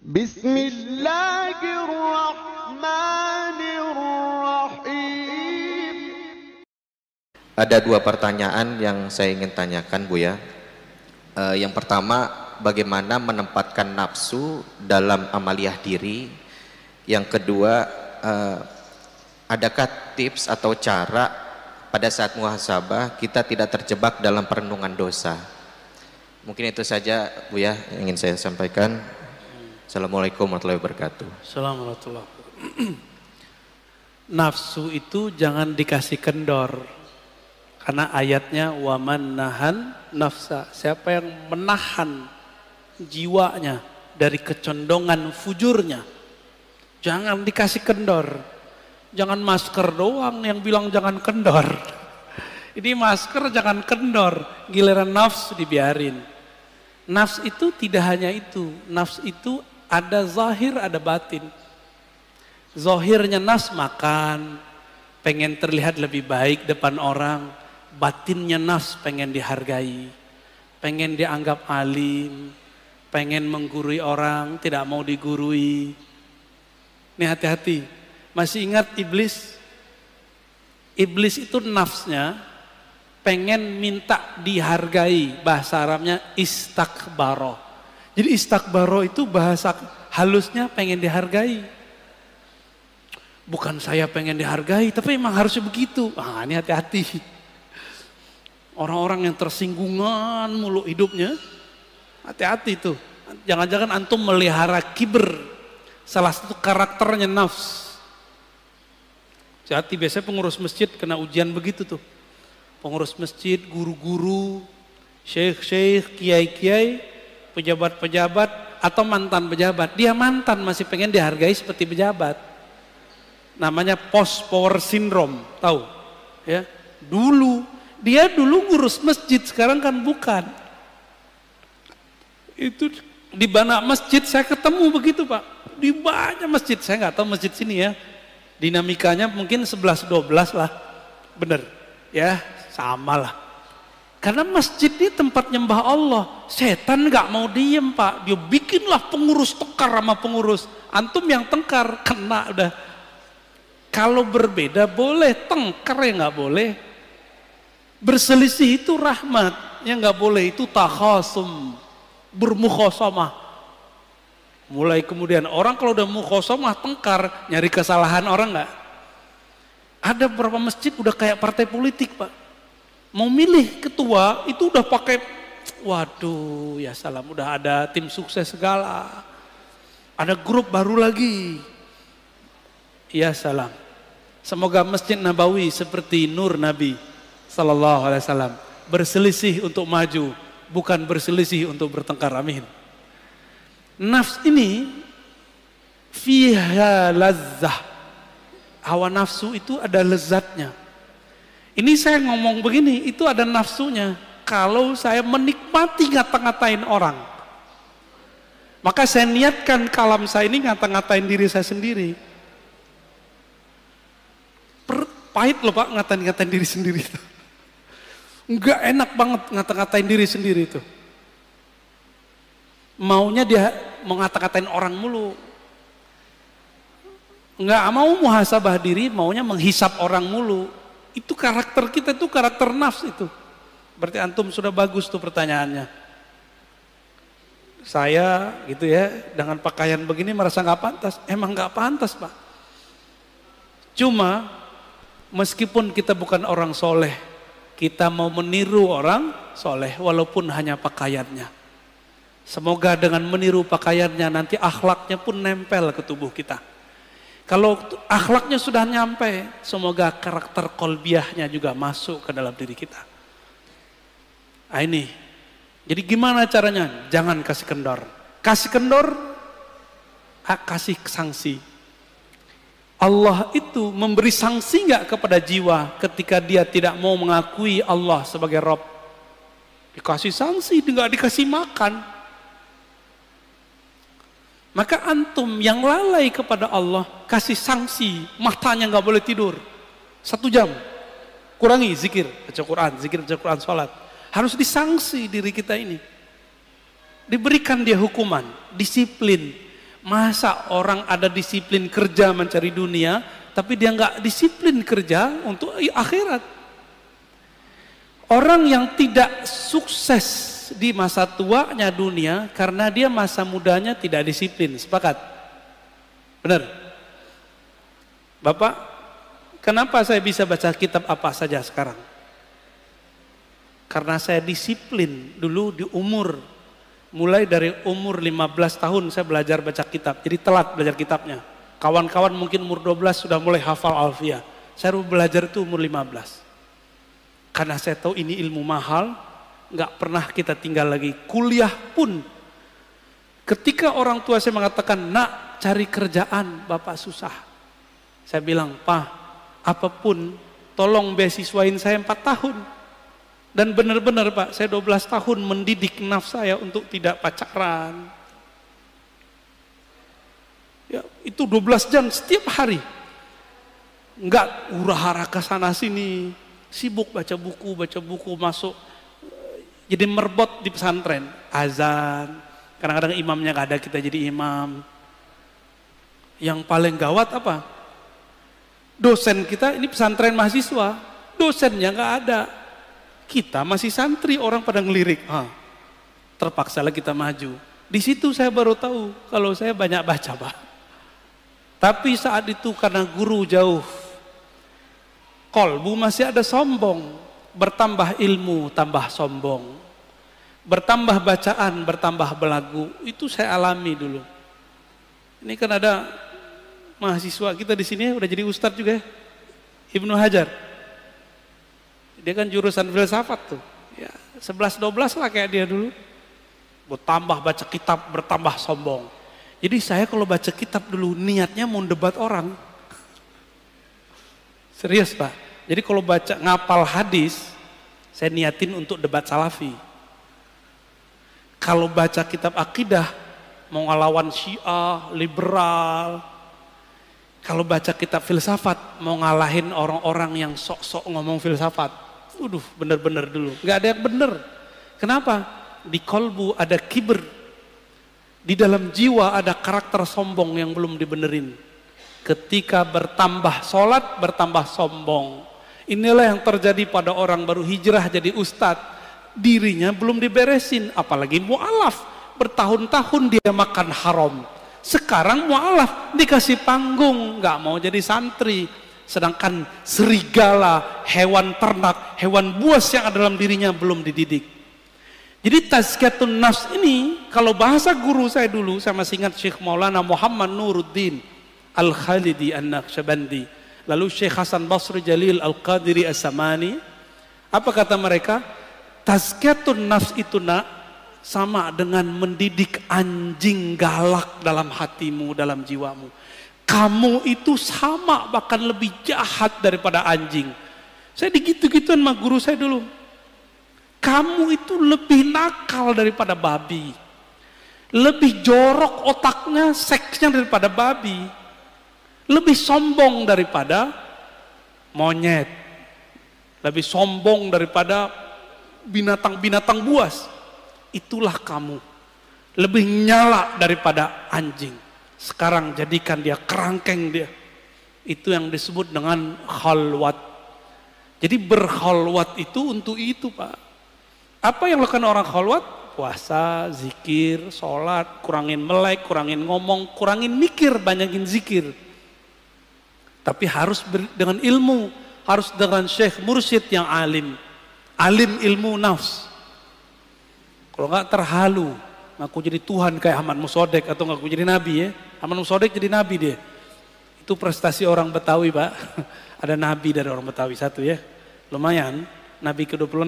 Bismillahirrahmanirrahim. Ada dua pertanyaan yang saya ingin tanyakan, Bu ya. Yang pertama, bagaimana menempatkan nafsu dalam amaliyah diri? Yang kedua, adakah tips atau cara pada saat muhasabah kita tidak terjebak dalam perenungan dosa? Mungkin itu saja, Bu ya, yang ingin saya sampaikan. Assalamualaikum warahmatullahi wabarakatuh. Assalamualaikum warahmatullahi wabarakatuh. Nafsu itu jangan dikasih kendor. Karena ayatnya waman nahan nafsa. Siapa yang menahan jiwanya dari kecondongan fujurnya, jangan dikasih kendor. Jangan masker doang yang bilang jangan kendor. Ini masker jangan kendor, giliran nafsu dibiarin. Nafs itu tidak hanya itu. Nafs itu ada zahir, ada batin. Zahirnya nafs makan, pengen terlihat lebih baik depan orang. Batinnya nafs pengen dihargai, pengen dianggap alim, pengen menggurui orang, tidak mau digurui. Ini hati-hati. Masih ingat iblis? Iblis itu nafsnya pengen minta dihargai. Bahasa Arabnya istakbaro. Jadi istakbaro itu bahasa halusnya pengen dihargai. Bukan saya pengen dihargai, tapi emang harusnya begitu. Ah, ini hati-hati. Orang-orang yang tersinggungan mulu hidupnya, hati-hati tuh. Jangan-jangan antum melihara kiber, salah satu karakternya nafs. Hati, biasanya pengurus masjid kena ujian begitu tuh. Pengurus masjid, guru-guru, syekh-syekh, kiai-kiai, pejabat-pejabat, atau mantan pejabat. Dia mantan masih pengen dihargai seperti pejabat. Namanya post power syndrome, tahu? Ya, dia dulu ngurus masjid, sekarang kan bukan. Itu di banyak masjid saya ketemu begitu, Pak. Di banyak masjid, saya nggak tahu masjid sini ya. Dinamikanya mungkin 11-12 lah, bener, ya sama lah. Karena masjid ini tempat nyembah Allah. Setan nggak mau diem, Pak. Dia bikinlah pengurus tengkar sama pengurus. Antum yang tengkar kena udah. Kalau berbeda boleh, tengkar ya nggak boleh. Berselisih itu rahmat, yang nggak boleh itu takhasum, bermukhasamah. Mulai kemudian orang kalau udah mukhasamah tengkar, nyari kesalahan orang nggak? Ada beberapa masjid udah kayak partai politik, Pak. Mau milih ketua itu udah pakai, waduh ya salam, udah ada tim sukses segala. Ada grup baru lagi. Ya salam. Semoga Masjid Nabawi seperti nur Nabi Sallallahu Alaihi Wasallam, berselisih untuk maju, bukan berselisih untuk bertengkar. Amin. Nafs ini fiha lazzah. Hawa nafsu itu ada lezatnya. Ini saya ngomong begini, itu ada nafsunya. Kalau saya menikmati ngata-ngatain orang, maka saya niatkan kalam saya ini ngata-ngatain diri saya sendiri. Pahit loh, Pak, ngata-ngatain diri sendiri itu. Enggak enak banget ngata-ngatain diri sendiri itu. Maunya dia mau ngata-ngatain orang mulu. Enggak mau muhasabah diri, maunya menghisap orang mulu. Itu karakter kita, itu karakter nafs itu. Berarti antum sudah bagus tuh pertanyaannya. Saya gitu ya, dengan pakaian begini merasa nggak pantas. Emang nggak pantas, Pak. Cuma meskipun kita bukan orang soleh, kita mau meniru orang soleh walaupun hanya pakaiannya. Semoga dengan meniru pakaiannya nanti akhlaknya pun nempel ke tubuh kita. Kalau akhlaknya sudah nyampe, semoga karakter kolbiahnya juga masuk ke dalam diri kita. Nah ini, jadi gimana caranya? Jangan kasih kendor. Kasih kendor, kasih sanksi. Allah itu memberi sanksi nggak kepada jiwa ketika dia tidak mau mengakui Allah sebagai Rabb? Dikasih sanksi, nggak dikasih makan. Maka antum yang lalai kepada Allah, kasih sanksi, matanya nggak boleh tidur 1 jam, kurangi zikir, baca Quran, sholat. Harus disanksi diri kita ini, diberikan dia hukuman, disiplin. Masa orang ada disiplin kerja mencari dunia, tapi dia nggak disiplin kerja untuk akhirat. Orang yang tidak sukses di masa tuanya dunia karena dia masa mudanya tidak disiplin. Sepakat? Benar? Bapak, kenapa saya bisa baca kitab apa saja sekarang? Karena saya disiplin dulu di umur. Mulai dari umur 15 tahun saya belajar baca kitab. Jadi telat belajar kitabnya. Kawan-kawan mungkin umur 12 sudah mulai hafal alfiah. Saya belajar itu umur 15. Karena saya tahu ini ilmu mahal. Nggak pernah kita tinggal lagi. Kuliah pun. Ketika orang tua saya mengatakan, nak cari kerjaan bapak susah. Saya bilang, Pak, apapun tolong beasiswain saya 4 tahun. Dan benar-benar Pak, saya 12 tahun mendidik nafsu saya untuk tidak pacaran. Ya, itu 12 jam setiap hari. Enggak hura-hara ke sana sini, sibuk baca buku masuk. Jadi merbot di pesantren, azan. Kadang-kadang imamnya nggak ada, kita jadi imam. Yang paling gawat apa? Dosen kita ini pesantren mahasiswa, dosennya nggak ada. Kita masih santri, orang pada ngelirik. Terpaksalah kita maju. Di situ saya baru tahu kalau saya banyak baca, Pak. Tapi saat itu karena guru jauh, kolbu masih ada sombong. Bertambah ilmu, tambah sombong. Bertambah bacaan, bertambah belagu. Itu saya alami dulu. Ini kan ada mahasiswa kita di sini udah jadi ustadz juga ya, Ibnu Hajar. Dia kan jurusan filsafat tuh. Ya, 11-12 lah kayak dia dulu. Bertambah baca kitab, bertambah sombong. Jadi saya kalau baca kitab dulu niatnya mau debat orang. Serius Pak. Jadi kalau baca ngapal hadis, saya niatin untuk debat salafi. Kalau baca kitab akidah, mau ngelawan Syiah, liberal. Kalau baca kitab filsafat, mau ngalahin orang-orang yang sok-sok ngomong filsafat. Bener-bener dulu. Nggak ada yang bener. Kenapa? Di kolbu ada kibir. Di dalam jiwa ada karakter sombong yang belum dibenerin. Ketika bertambah sholat, bertambah sombong. Inilah yang terjadi pada orang baru hijrah jadi ustadz. Dirinya belum diberesin. Apalagi mu'alaf. Bertahun-tahun dia makan haram. Sekarang mu'alaf dikasih panggung. Nggak mau jadi santri. Sedangkan serigala, hewan ternak, hewan buas yang ada dalam dirinya belum dididik. Jadi tazkiyatun nafs ini, kalau bahasa guru saya dulu, saya masih ingat Syekh Maulana Muhammad Nuruddin Al-Khalidi An-Naqsyabandi, lalu Syekh Hasan Basri Jalil Al-Qadiri As-Samani, apa kata mereka? Tazkiyatun nafs itu nak, sama dengan mendidik anjing galak dalam hatimu, dalam jiwamu. Kamu itu sama bahkan lebih jahat daripada anjing. Saya digitu-gituan sama guru saya dulu. Kamu itu lebih nakal daripada babi. Lebih jorok otaknya, seksnya daripada babi. Lebih sombong daripada monyet. Lebih sombong daripada binatang-binatang buas. Itulah kamu. Lebih nyala daripada anjing. Sekarang jadikan dia kerangkeng dia. Itu yang disebut dengan khalwat. Jadi berkhalwat itu untuk itu Pak. Apa yang lakukan orang khalwat? Puasa, zikir, sholat, kurangin melek, kurangin ngomong, kurangin mikir, banyakin zikir. Tapi harus dengan ilmu. Harus dengan syekh mursyid yang alim. Alim ilmu nafs. Kalau enggak terhalu. Ngaku jadi Tuhan kayak Ahmad Musodek atau ngaku jadi Nabi ya. Ahmad Musodek jadi Nabi dia. Itu prestasi orang Betawi Pak. Ada Nabi dari orang Betawi satu ya. Lumayan. Nabi ke-26.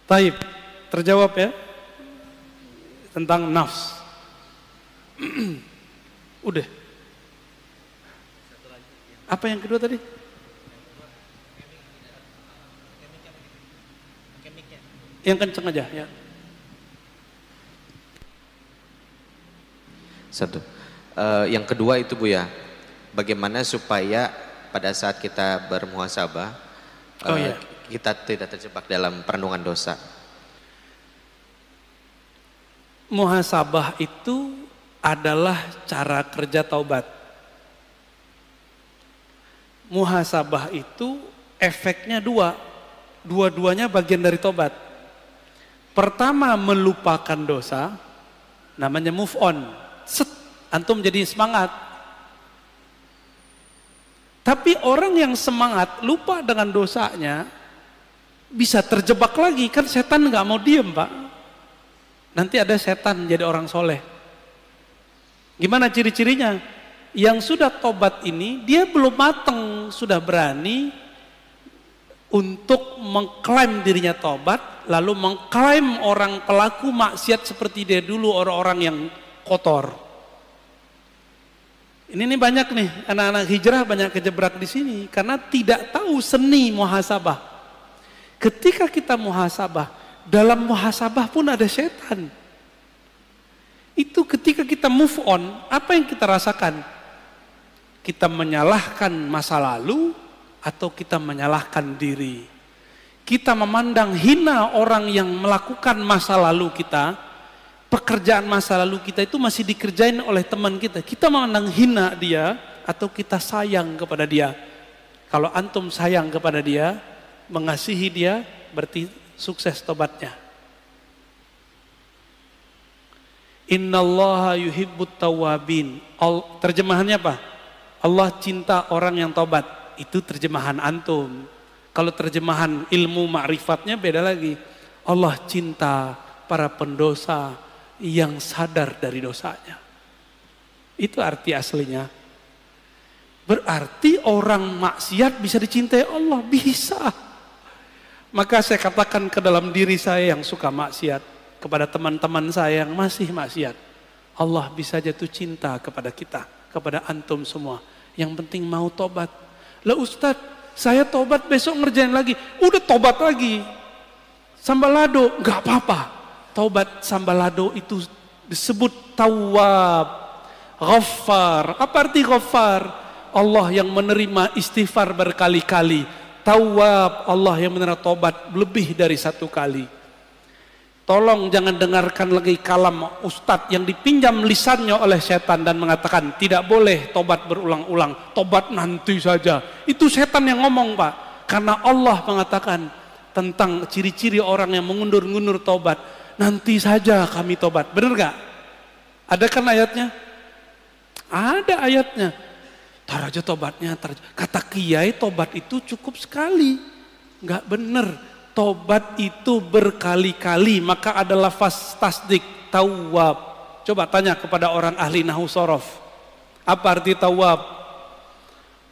Taib. Terjawab ya. Tentang nafs. Udah. Apa yang kedua tadi? Yang kenceng aja ya. Satu. Yang kedua itu Bu ya, bagaimana supaya pada saat kita bermuhasabah kita tidak terjebak dalam perenungan dosa. muhasabah itu adalah cara kerja taubat. Muhasabah itu efeknya dua-duanya bagian dari tobat. Pertama, melupakan dosa, namanya move on. Set, antum jadi semangat. Tapi orang yang semangat lupa dengan dosanya bisa terjebak lagi, kan setan nggak mau diem, Pak. Nanti ada setan jadi orang soleh. Gimana ciri-cirinya? Yang sudah tobat ini dia belum matang, sudah berani untuk mengklaim dirinya tobat, lalu mengklaim orang pelaku maksiat seperti dia dulu, orang-orang yang kotor. Ini banyak nih anak-anak hijrah banyak kejebak di sini karena tidak tahu seni muhasabah. Ketika kita muhasabah, dalam muhasabah pun ada setan. Itu ketika kita move on, apa yang kita rasakan? Kita menyalahkan masa lalu atau kita menyalahkan diri. Kita memandang hina orang yang melakukan masa lalu kita, pekerjaan masa lalu kita itu masih dikerjain oleh teman kita. Kita memandang hina dia atau kita sayang kepada dia. Kalau antum sayang kepada dia, mengasihi dia, berarti sukses tobatnya. Innallaha yuhibbut tawwabin. Terjemahannya apa? Allah cinta orang yang tobat. Itu terjemahan antum. Kalau terjemahan ilmu ma'rifatnya beda lagi. Allah cinta para pendosa yang sadar dari dosanya. Itu arti aslinya. Berarti orang maksiat bisa dicintai Allah. Bisa. Maka saya katakan ke dalam diri saya yang suka maksiat, kepada teman-teman saya yang masih maksiat, Allah bisa jatuh cinta kepada kita, kepada antum semua. Yang penting mau tobat. Lah Ustadz, saya tobat besok ngerjain lagi. Udah tobat lagi. Sambalado, nggak apa-apa. Tobat sambalado itu disebut tawwab, ghaffar. Apa arti ghaffar? Allah yang menerima istighfar berkali-kali. Tawwab, Allah yang menerima tobat lebih dari satu kali. Tolong jangan dengarkan lagi kalam ustadz yang dipinjam lisannya oleh setan dan mengatakan tidak boleh tobat berulang-ulang, tobat nanti saja. Itu setan yang ngomong, Pak. Karena Allah mengatakan tentang ciri-ciri orang yang mengundur-undur tobat, nanti saja kami tobat. Benar gak? Ada kan ayatnya? Ada ayatnya. Tar aja tobatnya, kata kiai tobat itu cukup sekali. Enggak benar. Tobat itu berkali-kali, maka ada lafaz tasdik, tawwab. Coba tanya kepada orang ahli nahwu sorof. Apa arti tawwab?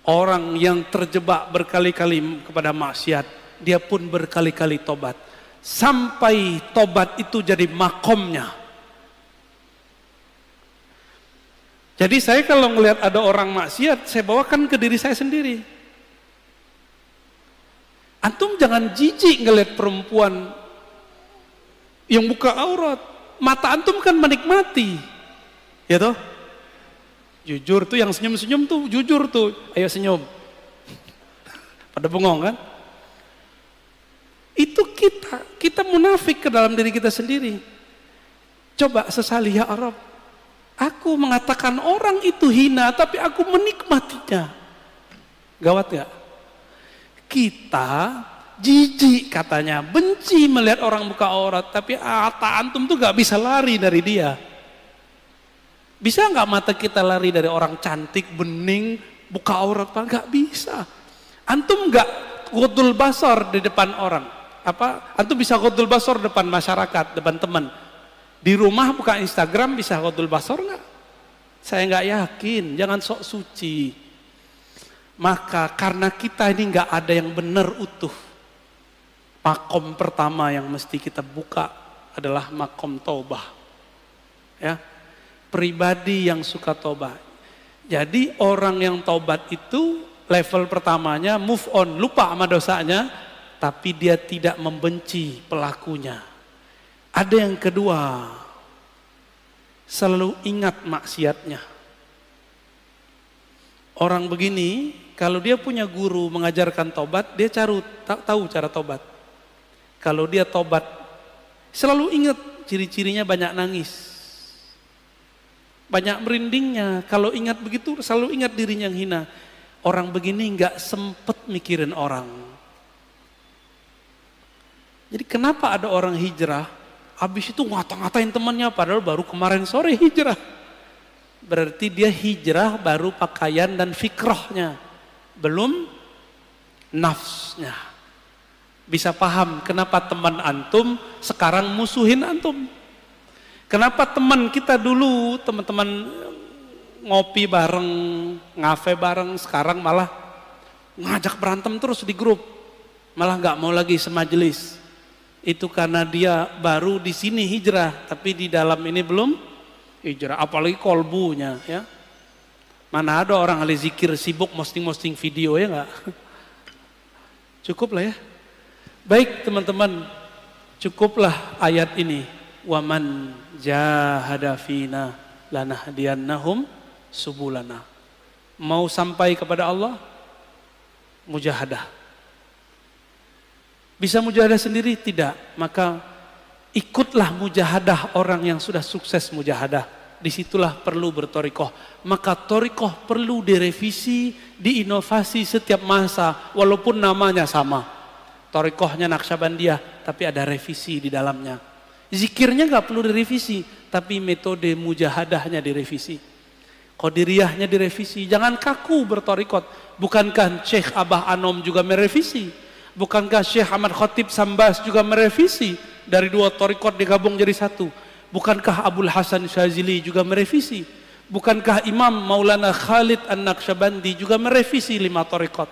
Orang yang terjebak berkali-kali kepada maksiat, dia pun berkali-kali tobat. Sampai tobat itu jadi makomnya. Jadi saya kalau melihat ada orang maksiat, saya bawakan ke diri saya sendiri. Antum jangan jijik ngelihat perempuan yang buka aurat. Mata antum kan menikmati. Ya toh? Jujur tuh yang senyum-senyum tuh, jujur tuh. Ayo senyum. Pada bengong kan? Itu kita munafik ke dalam diri kita sendiri. Coba sesali ya Arab. Aku mengatakan orang itu hina, tapi aku menikmatinya. Gawat gak? Kita jijik katanya, benci melihat orang buka aurat, tapi mata antum tuh gak bisa lari dari dia. Bisa gak mata kita lari dari orang cantik, bening, buka aurat? Gak bisa. Antum gak ghadul basar di depan orang. Antum bisa ghadul basar depan masyarakat, depan teman. Di rumah buka Instagram bisa ghadul basar gak? Saya gak yakin, jangan sok suci. Maka karena kita ini nggak ada yang benar utuh, makom pertama yang mesti kita buka adalah makom taubah. Ya, pribadi yang suka tobat. Jadi orang yang tobat itu level pertamanya move on, lupa sama dosanya, tapi dia tidak membenci pelakunya. Ada yang kedua, selalu ingat maksiatnya. Orang begini, kalau dia punya guru mengajarkan tobat, dia tahu cara tobat. Kalau dia tobat, selalu ingat ciri-cirinya banyak nangis. Banyak merindingnya. Kalau ingat begitu, selalu ingat dirinya yang hina. Orang begini nggak sempet mikirin orang. Jadi kenapa ada orang hijrah, habis itu ngata-ngatain temannya, padahal baru kemarin sore hijrah. Berarti dia hijrah baru pakaian dan fikrahnya, belum nafsnya. Bisa paham kenapa teman antum sekarang musuhin antum. Kenapa teman kita dulu, teman-teman ngopi bareng, ngafe bareng, sekarang malah ngajak berantem terus di grup. Malah nggak mau lagi semajelis. Itu karena dia baru di sini hijrah, tapi di dalam ini belum hijrah. Apalagi kolbunya, ya. Mana ada orang ahli zikir sibuk posting-posting video, ya nggak? Cukup lah ya. Baik teman-teman, cukuplah ayat ini. Waman jahada fina lanahdiyannahum subulana. Mau sampai kepada Allah, mujahadah. Bisa mujahadah sendiri? Tidak. Maka ikutlah mujahadah orang yang sudah sukses mujahadah. Disitulah perlu bertorikoh. Maka torikoh perlu direvisi, diinovasi setiap masa, walaupun namanya sama. Torikohnya Naqsyabandiyah, tapi ada revisi di dalamnya. Zikirnya nggak perlu direvisi, tapi metode mujahadahnya direvisi. Qadiriyahnya direvisi. Jangan kaku bertorikot. Bukankah Syekh Abah Anom juga merevisi? Bukankah Syekh Ahmad Khatib Sambas juga merevisi? Dari 2 torikot digabung jadi 1. Bukankah Abul Hasan Syazili juga merevisi? Bukankah Imam Maulana Khalid An-Naqsyabandi juga merevisi 5 torikot?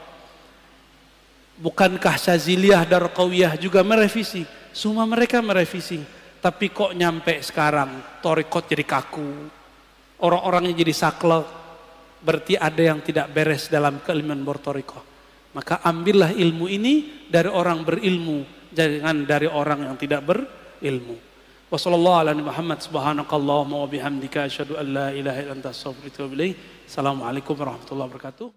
Bukankah Syaziliyah Darqawiyah juga merevisi? Semua mereka merevisi. Tapi kok nyampe sekarang torikot jadi kaku, orang-orangnya jadi saklek, berarti ada yang tidak beres dalam keilmuan bertorikoh. Maka ambillah ilmu ini dari orang berilmu, jangan dari orang yang tidak berilmu. Wassalamualaikum warahmatullahi wabarakatuh.